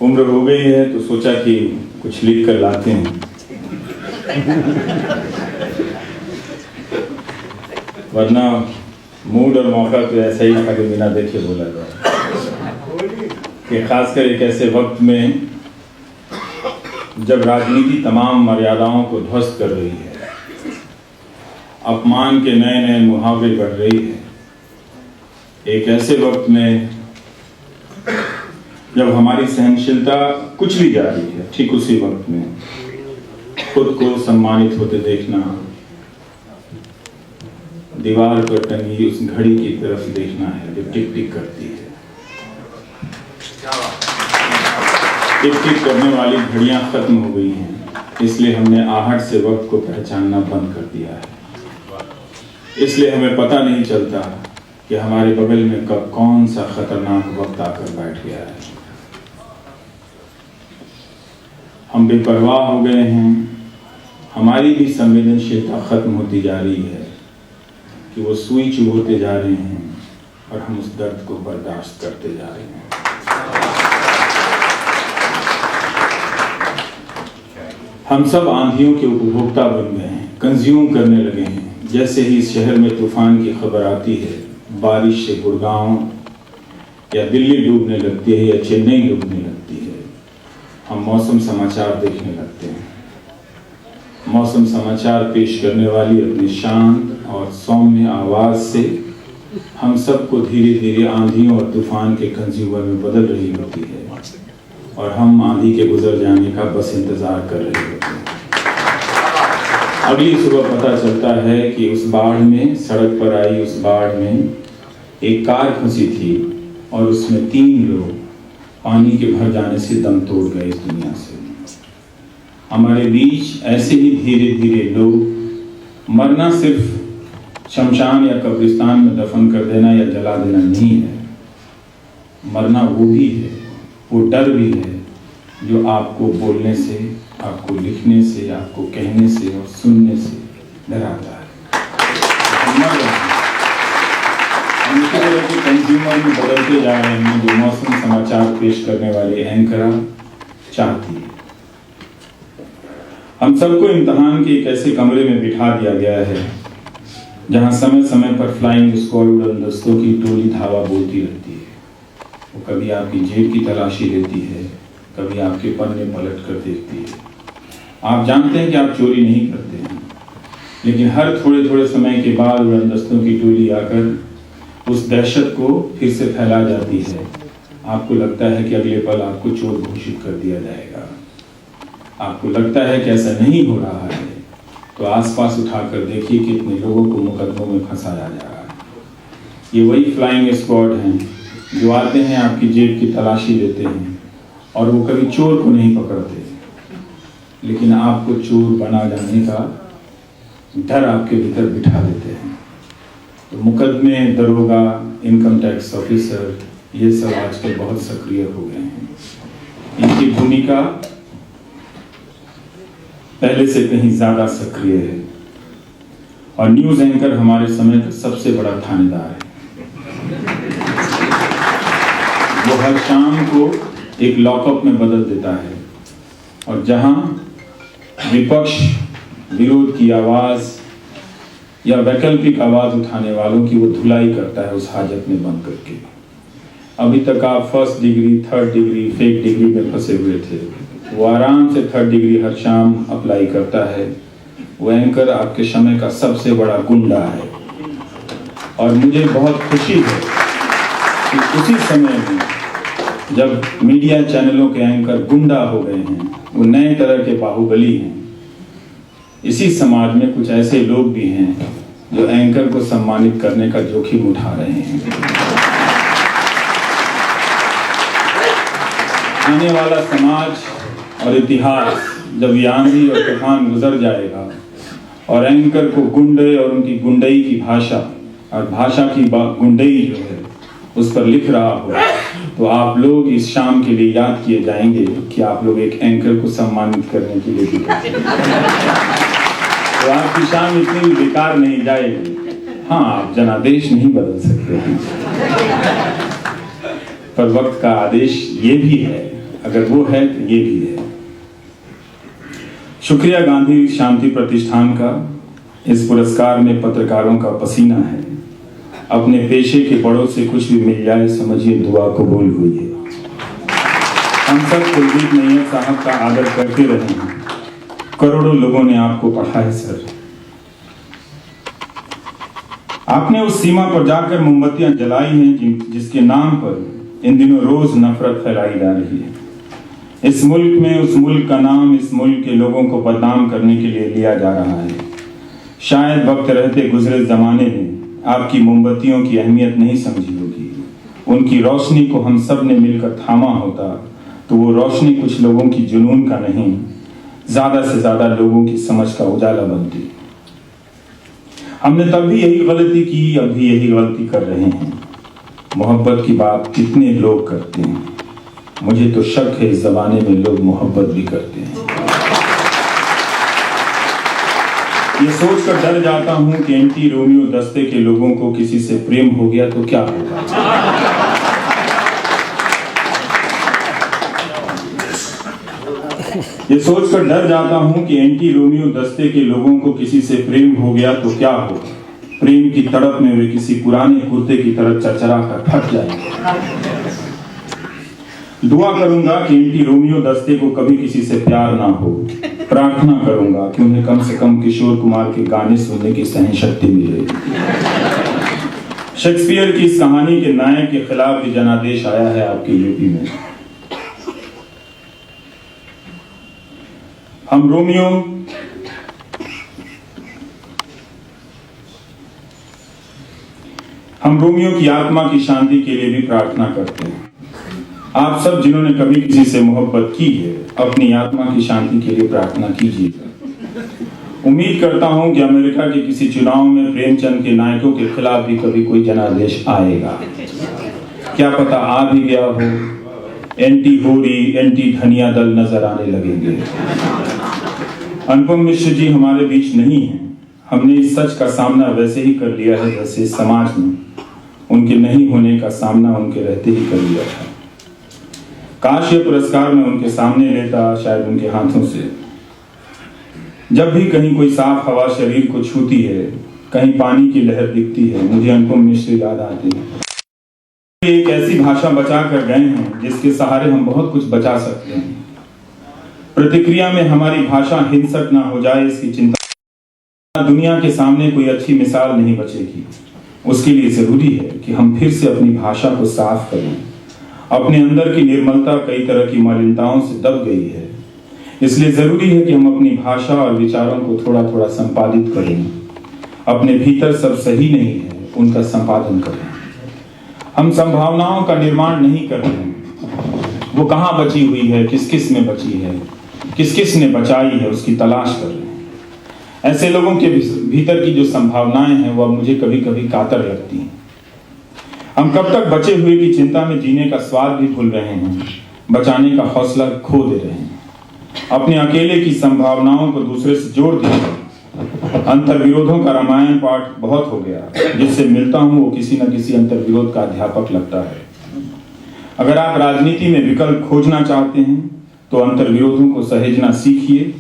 उम्र हो गई है तो सोचा कि कुछ लिख कर लाते हैं। वरना मूड और मौका तो ऐसा ही था कि बिना देखे बोला जाए कि खासकर एक ऐसे वक्त में जब राजनीति तमाम मर्यादाओं को ध्वस्त कर रही है, अपमान के नए नए मुहावरे बढ़ रही है, एक ऐसे वक्त में जब हमारी सहनशीलता कुचली जा रही है, ठीक उसी वक्त में खुद को सम्मानित होते देखना, दीवार पर टंगी उस घड़ी की तरफ देखना है जो टिक टिक करती है। टिक टिक करने वाली घड़ियां खत्म हो गई हैं, इसलिए हमने आहट से वक्त को पहचानना बंद कर दिया है। इसलिए हमें पता नहीं चलता कि हमारे बगल में कब कौन सा खतरनाक वक्त आकर बैठ गया है। हम बेपरवाह हो गए हैं, हमारी भी संवेदनशीलता खत्म होती जा रही है कि वो सुई चुभोते जा रहे हैं और हम उस दर्द को बर्दाश्त करते जा रहे हैं। हम सब आंधियों के उपभोक्ता बन गए हैं, कंज्यूम करने लगे हैं। जैसे ही इस शहर में तूफान की खबर आती है, बारिश से गुड़गांव या दिल्ली डूबने लगती है या चेन्नई डूबने लगती है, हम मौसम समाचार देखने लगते हैं। मौसम समाचार पेश करने वाली अपनी शांत और सौम्य आवाज से हम सबको धीरे धीरे आंधियों और तूफान के कंज्यूमर में बदल रही होती है और हम आंधी के गुजर जाने का बस इंतजार कर रहे होते हैं। अगली सुबह पता चलता है कि उस बाढ़ में, सड़क पर आई उस बाढ़ में एक कार फंसी थी और उसमें 3 लोग पानी के भर जाने से दम तोड़ गए इस दुनिया से। हमारे बीच ऐसे ही धीरे धीरे लोग, मरना सिर्फ शमशान या कब्रिस्तान में दफन कर देना या जला देना नहीं है, मरना वो भी है, वो डर भी है जो आपको बोलने से, आपको लिखने से, आपको कहने से और सुनने से डराता है। हम इसी तरह के कंज्यूमर में बदलते जा रहे हैं जो मौसम समाचार पेश करने वाले एंकर चाहती है। हम सबको इम्तिहान के एक ऐसे कमरे में बिठा दिया गया है जहां समय समय पर फ्लाइंग स्क्वाड उड़नदस्तों की टोली धावा बोलती रहती है। वो कभी आपकी जेब की तलाशी लेती है, कभी आपके पन्ने पलट कर देखती है। आप जानते हैं कि आप चोरी नहीं करते हैं, लेकिन हर थोड़े थोड़े समय के बाद उड़नदस्तों की टोली आकर उस दहशत को फिर से फैला जाती है। आपको लगता है कि अगले पल आपको चोर घोषित कर दिया जाएगा। आपको लगता है कि ऐसा नहीं हो रहा है, तो आसपास उठाकर देखिए कितने लोगों को मुकदमों में फंसाया जा रहा है। ये वही फ्लाइंग स्क्वाड हैं जो आते हैं, आपकी जेब की तलाशी लेते हैं और वो कभी चोर को नहीं पकड़ते, लेकिन आपको चोर बना जाने का डर आपके भीतर बिठा देते हैं। तो मुकदमे, दरोगा, इनकम टैक्स ऑफिसर, ये सब आजकल बहुत सक्रिय हो गए हैं। इनकी भूमिका पहले से कहीं ज्यादा सक्रिय है और न्यूज एंकर हमारे समय का सबसे बड़ा थानेदार है। वो हर शाम को एक लॉकअप में बदल देता है और जहां विपक्ष विरोध की आवाज या वैकल्पिक आवाज उठाने वालों की वो धुलाई करता है उस हाजत में बंद करके। अभी तक आप 1st degree, 3rd degree, fake degree में फंसे हुए थे, वो आराम से 3rd डिग्री हर शाम अप्लाई करता है। वो एंकर आपके समय का सबसे बड़ा गुंडा है और मुझे बहुत खुशी है कि उसी समय में जब मीडिया चैनलों के एंकर गुंडा हो गए हैं, वो नए तरह के बाहुबली हैं, इसी समाज में कुछ ऐसे लोग भी हैं जो एंकर को सम्मानित करने का जोखिम उठा रहे हैं। आने वाला समाज और इतिहास जब ये आंधी और तूफान गुजर जाएगा और एंकर को गुंडे और उनकी गुंडई की भाषा और भाषा की गुंडई जो है उस पर लिख रहा हो, तो आप लोग इस शाम के लिए याद किए जाएंगे कि आप लोग एक एंकर को सम्मानित करने के लिए लिखे। तो आपकी शाम इतनी भी बेकार नहीं जाएगी। हाँ, आप जनादेश नहीं बदल सकते हैं, पर वक्त का आदेश ये भी है अगर वो है तो ये भी है। शुक्रिया गांधी शांति प्रतिष्ठान का, इस पुरस्कार में पत्रकारों का पसीना है। अपने पेशे के बड़ों से कुछ भी मिल जाए समझिए दुआ कबूल हुई है। हम सब कुलदीप नैयर साहब का आदर करते रहे हैं। करोड़ों लोगों ने आपको पढ़ा है सर। आपने उस सीमा पर जाकर मोमबत्तियां जलाई हैं जिसके नाम पर इन दिनों रोज नफरत फैलाई जा रही है। इस मुल्क में उस मुल्क का नाम इस मुल्क के लोगों को बदनाम करने के लिए लिया जा रहा है। शायद वक्त रहते गुजरे जमाने में आपकी मोमबत्तियों की अहमियत नहीं समझी होगी। उनकी रोशनी को हम सब ने मिलकर थामा होता तो वो रोशनी कुछ लोगों की जुनून का नहीं, ज्यादा से ज्यादा लोगों की समझ का उजाला बनती। हमने तब भी यही गलती की, अब भी यही गलती कर रहे हैं। मोहब्बत की बात कितने लोग करते हैं, मुझे तो शक है इस जमाने में लोग मोहब्बत भी करते हैं। ये सोचकर डर जाता हूं कि एंटी रोमियो दस्ते के लोगों को किसी से प्रेम हो गया तो क्या होगा। ये सोचकर डर जाता हूं कि एंटी रोमियो दस्ते के लोगों को किसी से प्रेम हो गया तो क्या होगा। प्रेम की तड़प में वे किसी पुराने कुर्ते की तरह चरचरा कर फट जाएंगे। दुआ करूंगा कि एंटी रोमियो दस्ते को कभी किसी से प्यार ना हो। प्रार्थना करूंगा कि उन्हें कम से कम किशोर कुमार के गाने सुनने की सहन शक्ति मिले। शेक्सपियर की इस कहानी के नायक के खिलाफ भी जनादेश आया है आपके यूपी में। हम रोमियो की आत्मा की शांति के लिए भी प्रार्थना करते हैं। आप सब जिन्होंने कभी किसी से मोहब्बत की है, अपनी आत्मा की शांति के लिए प्रार्थना कीजिएगा। उम्मीद करता हूं कि अमेरिका के किसी चुनाव में प्रेमचंद के नायकों के खिलाफ भी कभी कोई जनादेश आएगा। क्या पता आ भी गया हो। एंटी होरी, एंटी धनिया दल नजर आने लगेंगे। अनुपम मिश्र जी हमारे बीच नहीं है। हमने इस सच का सामना वैसे ही कर लिया है जैसे समाज में उनके नहीं होने का सामना उनके रहते ही कर लिया था। काश ये पुरस्कार मैं उनके सामने लेता, शायद उनके हाथों से। जब भी कहीं कोई साफ हवा शरीर को छूती है, कहीं पानी की लहर दिखती है, मुझे अनुपम मिश्र याद आते हैं। एक ऐसी भाषा बचा कर गए हैं जिसके सहारे हम बहुत कुछ बचा सकते हैं। प्रतिक्रिया में हमारी भाषा हिंसक ना हो जाए इसकी चिंता। दुनिया के सामने कोई अच्छी मिसाल नहीं बचेगी। उसके लिए जरूरी है कि हम फिर से अपनी भाषा को साफ करें। अपने अंदर की निर्मलता कई तरह की मलिनताओं से दब गई है। इसलिए जरूरी है कि हम अपनी भाषा और विचारों को थोड़ा थोड़ा संपादित करें। अपने भीतर सब सही नहीं है, उनका संपादन करें। हम संभावनाओं का निर्माण नहीं कर रहे हैं। वो कहाँ बची हुई है, किस किस में बची है, किस किस ने बचाई है, उसकी तलाश कर रहे हैं। ऐसे लोगों के भीतर की जो संभावनाएं हैं वो मुझे कभी कभी कातर लगती हैं। हम कब तक बचे हुए की चिंता में जीने का स्वाद भी भूल रहे हैं, बचाने का हौसला खो दे रहे हैं। अपने अकेले की संभावनाओं को दूसरे से जोड़ दिया। अंतर्विरोधों का रामायण पाठ बहुत हो गया। जिससे मिलता हूं वो किसी न किसी अंतर्विरोध का अध्यापक लगता है। अगर आप राजनीति में विकल्प खोजना चाहते हैं तो अंतर्विरोधों को सहेजना सीखिए।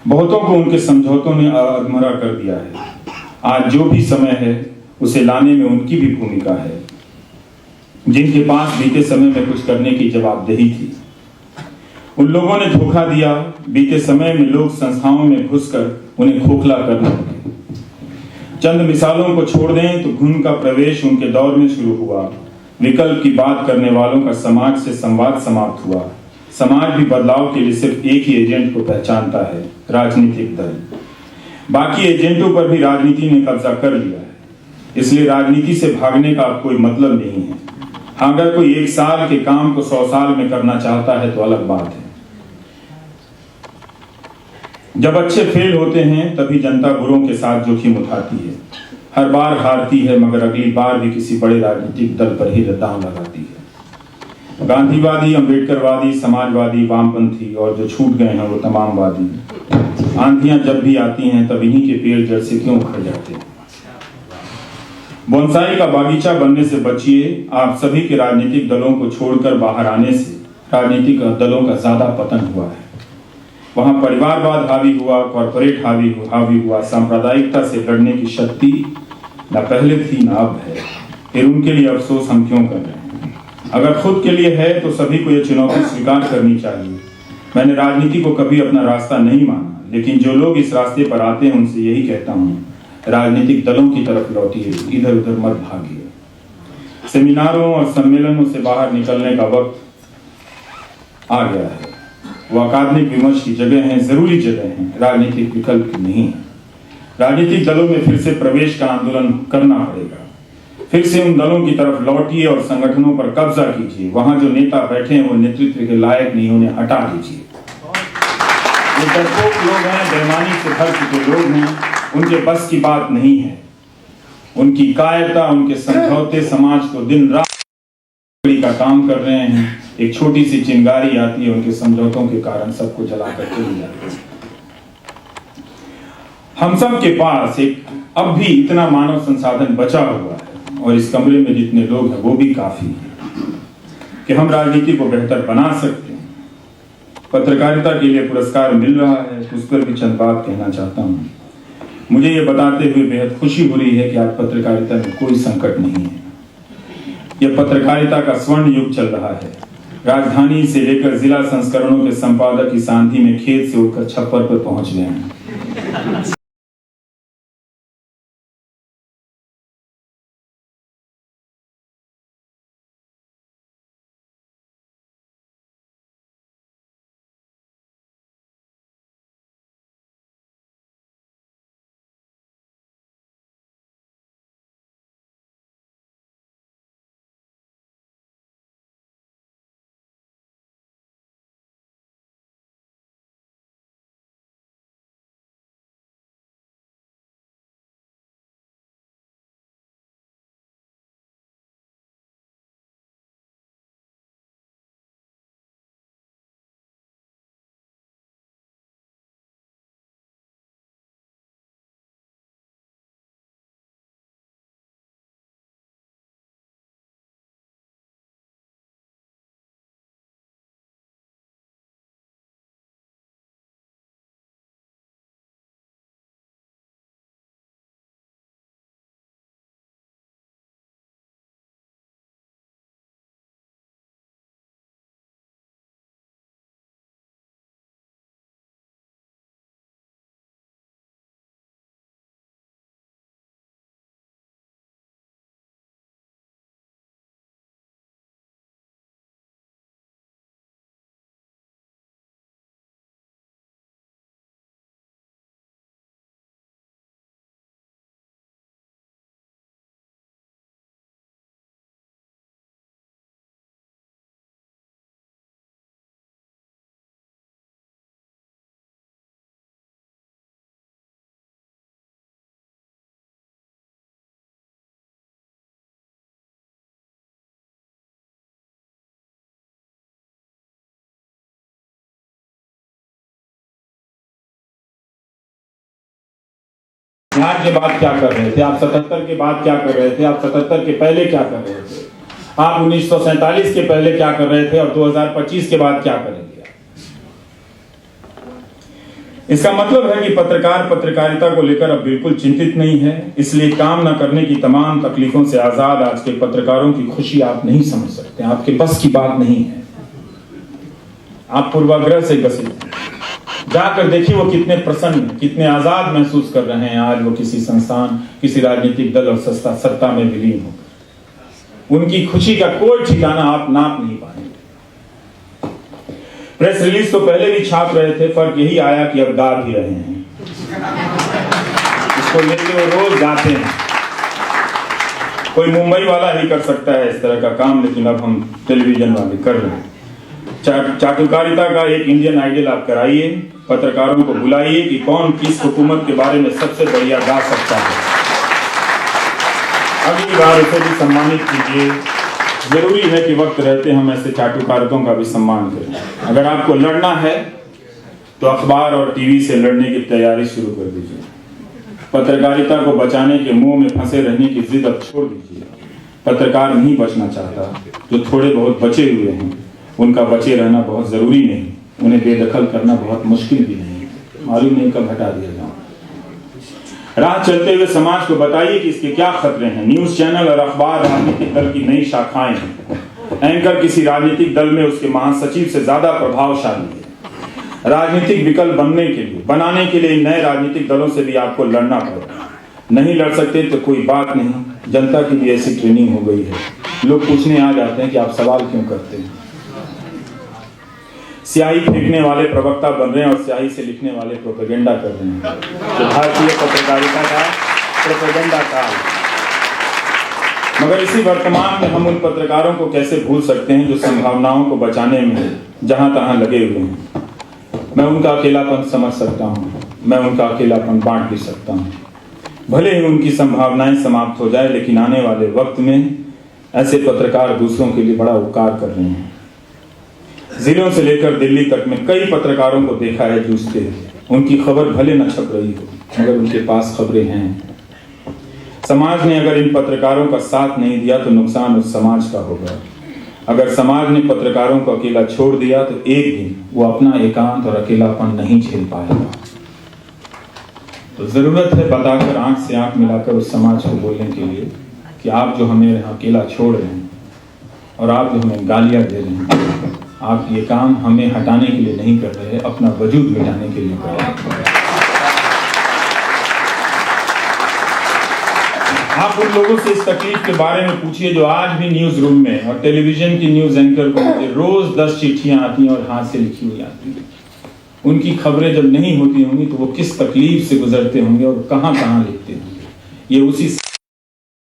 बहुतों को उनके समझौतों ने अधमरा कर दिया है। आज जो भी समय है उसे लाने में उनकी भी भूमिका है, जिनके पास बीते समय में कुछ करने की जवाबदेही थी। उन लोगों ने धोखा दिया। बीते समय में लोग संस्थाओं में घुसकर उन्हें खोखला करने लगे। चंद मिसालों को छोड़ दें तो घुन का प्रवेश उनके दौर में शुरू हुआ। विकल्प की बात करने वालों का समाज से संवाद समाप्त हुआ। समाज भी बदलाव के लिए सिर्फ एक ही एजेंट को पहचानता है, राजनीतिक दल। बाकी एजेंटों पर भी राजनीति ने कब्जा कर लिया है। इसलिए राजनीति से भागने का अब कोई मतलब नहीं है। अगर कोई 1 साल के काम को 100 साल में करना चाहता है तो अलग बात है। जब अच्छे फेल होते हैं तभी जनता बुरों के साथ जोखिम उठाती है। हर बार हारती है मगर अगली बार भी किसी बड़े राजनीतिक दल पर ही दांव लगाती है। गांधीवादी, अंबेडकरवादी, समाजवादी, वामपंथी और जो छूट गए हैं वो तमामवादी। आंधियां जब भी आती हैं तब इन्हीं के पेड़ जड़ से क्यों उखड़ जाते हैं। बोनसाई का बागीचा बनने से बचिए। आप सभी के राजनीतिक दलों को छोड़कर बाहर आने से राजनीतिक दलों का ज्यादा पतन हुआ है। वहां परिवारवाद हावी हुआ, कॉरपोरेट हावी हुआ, सांप्रदायिकता से लड़ने की शक्ति न पहले थी न अब है। फिर उनके लिए अफसोस हम क्यों कर रहे हैं? अगर खुद के लिए है तो सभी को यह चुनौती स्वीकार करनी चाहिए। मैंने राजनीति को कभी अपना रास्ता नहीं माना, लेकिन जो लोग इस रास्ते पर आते हैं उनसे यही कहता हूँ, राजनीतिक दलों की तरफ लौटिए, इधर उधर मत भागिए। सेमिनारों और सम्मेलनों से बाहर निकलने का वक्त आ गया है। वो अकादमिक विमर्श की जगह है, जरूरी जगह है, राजनीतिक विकल्प नहीं है। राजनीतिक दलों में फिर से प्रवेश का आंदोलन करना पड़ेगा। फिर से उन दलों की तरफ लौटिए और संगठनों पर कब्जा कीजिए। वहां जो नेता बैठे हैं वो नेतृत्व के लायक नहीं, उन्हें हटा दीजिए। ये डरपोक लोग हैं, बेईमानी से भर चुके लोग हैं, उनके बस की बात नहीं है। उनकी कायरता, उनके समझौते समाज को दिन रात का काम कर रहे हैं। एक छोटी सी चिंगारी आती है, उनके समझौतों के कारण सबको जलाकर चली जाती है। हम सब के पास एक अब भी इतना मानव संसाधन बचा हुआ है, और इस कमरे में जितने लोग हैं वो भी काफी है कि हम राजनीति को बेहतर बना सकते हैं। पत्रकारिता के लिए पुरस्कार मिल रहा है, उस पर भी चंद बात कहना चाहता हूं। मुझे ये बताते हुए बेहद खुशी हो रही है कि आज पत्रकारिता में कोई संकट नहीं है। यह पत्रकारिता का स्वर्ण युग चल रहा है। राजधानी से लेकर जिला संस्करणों के संपादक इस आंधी में खेत से उठकर छप्पर पर पहुंच गए हैं। बिहार के बाद क्या कर रहे थे आप? 77 के बाद क्या कर रहे थे आप? 77 के पहले क्या कर रहे थे आप? 1947 के पहले क्या कर रहे थे और 2025 के बाद क्या करेंगे? इसका मतलब है कि पत्रकार पत्रकारिता को लेकर अब बिल्कुल चिंतित नहीं है। इसलिए काम न करने की तमाम तकलीफों से आजाद आज के पत्रकारों की खुशी आप नहीं समझ सकते, आपके बस की बात नहीं है। आप पूर्वाग्रह से ग्रसित हैं। जाकर देखिए वो कितने प्रसन्न, कितने आजाद महसूस कर रहे हैं आज वो किसी संस्थान, किसी राजनीतिक दल और सत्ता में विलीन होकर। उनकी खुशी का कोई ठिकाना आप नाप नहीं पाएंगे। प्रेस रिलीज तो पहले भी छाप रहे थे, फर्क यही आया कि अब गा भी रहे हैं। इसको लेके वो रोज गाते हैं। कोई मुंबई वाला ही कर सकता है इस तरह का काम, लेकिन अब हम टेलीविजन वाले कर रहे हैं। चाटुकारिता का एक इंडियन आइडल आप कराइए, पत्रकारों को बुलाइए कि कौन किस हुकूमत के बारे में सबसे बढ़िया गा सकता है। अगली बार उसे भी सम्मानित कीजिए। जरूरी है कि वक्त रहते हम ऐसे चाटुकारियों का भी सम्मान करें। अगर आपको लड़ना है तो अखबार और टीवी से लड़ने की तैयारी शुरू कर दीजिए। पत्रकारिता को बचाने के मुंह में फंसे रहने की जिद अब छोड़ दीजिए। पत्रकार नहीं बचना चाहता, जो थोड़े बहुत बचे हुए हैं उनका बचे रहना बहुत ज़रूरी नहीं, उन्हें बेदखल करना बहुत मुश्किल भी नहीं, मालूम नहीं कब हटा दिया जाए। राह चलते हुए समाज को बताइए कि इसके क्या खतरे हैं। न्यूज़ चैनल और अखबार राजनीतिक दल की नई शाखाएं हैं। एंकर किसी राजनीतिक दल में उसके महासचिव से ज़्यादा प्रभावशाली है। राजनीतिक विकल्प बनाने के लिए नए राजनीतिक दलों से भी आपको लड़ना पड़ेगा। नहीं लड़ सकते तो कोई बात नहीं, जनता की भी ऐसी ट्रेनिंग हो गई है। लोग पूछने आ जाते हैं कि आप सवाल क्यों करते हैं। स्याही फेंकने वाले प्रवक्ता बन रहे हैं और स्याही से लिखने वाले प्रोपेगेंडा कर रहे हैं। तो भारतीय पत्रकारिता का प्रोपेगेंडा काल। मगर इसी वर्तमान में हम उन पत्रकारों को कैसे भूल सकते हैं जो संभावनाओं को बचाने में जहां तहां लगे हुए हैं। मैं उनका अकेलापन समझ सकता हूं, मैं उनका अकेलापन बांट भी सकता हूं। भले ही उनकी संभावनाएं समाप्त हो जाए, लेकिन आने वाले वक्त में ऐसे पत्रकार दूसरों के लिए बड़ा उपकार कर रहे हैं। जिलों से लेकर दिल्ली तक में कई पत्रकारों को देखा है जूझते हुए। उनकी खबर भले न छप रही हो, मगर उनके पास खबरें हैं। समाज ने अगर इन पत्रकारों का साथ नहीं दिया तो नुकसान उस समाज का होगा। अगर समाज ने पत्रकारों को अकेला छोड़ दिया तो एक दिन वो अपना एकांत और अकेलापन नहीं झेल पाएगा। तो जरूरत है बताकर, आंख से आंख मिलाकर उस समाज को बोलने के लिए कि आप जो हमें यहाँ अकेला छोड़ रहे हैं और आप जो हमें गालियां दे रहे हैं, आप ये काम हमें हटाने के लिए नहीं कर रहे, अपना वजूद मिटाने के लिए कर रहे हैं। आप उन लोगों से इस तकलीफ के बारे में पूछिए जो आज भी न्यूज रूम में और टेलीविजन की न्यूज एंकर को रोज 10 चिट्ठियां आती हैं और हाथ से लिखी हुई आती हैं। उनकी खबरें जब नहीं होती होंगी तो वो किस तकलीफ से गुजरते होंगे और कहां कहां लिखते होंगे। ये उसी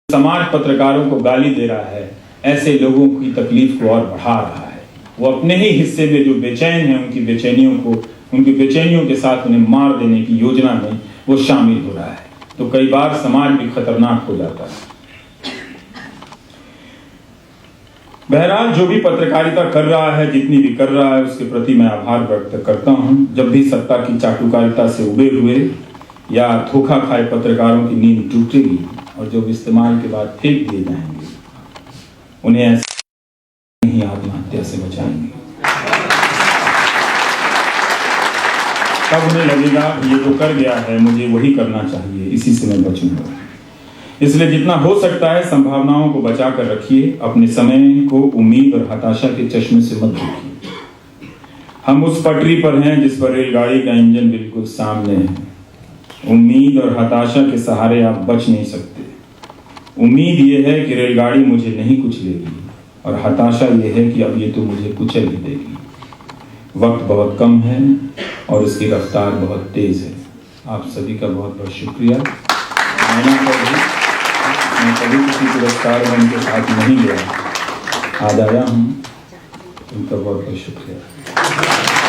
समाज पत्रकारों को गाली दे रहा है, ऐसे लोगों की तकलीफ को और बढ़ा रहा है। वो अपने ही हिस्से में जो बेचैन हैं, उनकी बेचैनियों के साथ उन्हें मार देने की योजना में वो शामिल हो रहा है। तो कई बार समाज भी खतरनाक हो जाता है। बहरहाल जो भी पत्रकारिता कर रहा है, जितनी भी कर रहा है, उसके प्रति मैं आभार व्यक्त करता हूं। जब भी सत्ता की चाटुकारिता से उबे हुए या धोखा खाए पत्रकारों की नींद टूटेगी और जो इस्तेमाल के बाद फेंक दिए जाएंगे, उन्हें ऐसे ही आत्महत्या से बचाएंगे। तब उन्हें लगेगा ये जो कर गया है मुझे वही करना चाहिए, इसी से मैं बचूंगा। इसलिए जितना हो सकता है संभावनाओं को बचा कर रखिए। अपने समय को उम्मीद और हताशा के चश्मे से मत देखिए। हम उस पटरी पर हैं जिस पर रेलगाड़ी का इंजन बिल्कुल सामने है। उम्मीद और हताशा के सहारे आप बच नहीं सकते। उम्मीद ये है कि रेलगाड़ी मुझे नहीं कुचलेगी और हताशा ये है कि अब ये तो मुझे कुचल ही देगी। वक्त बहुत कम है और उसकी रफ्तार बहुत तेज है। आप सभी का बहुत बहुत शुक्रिया। मैं कभी किसी पुरस्कार में उनके साथ नहीं गया, आज आया हूँ। उनका बहुत बहुत शुक्रिया।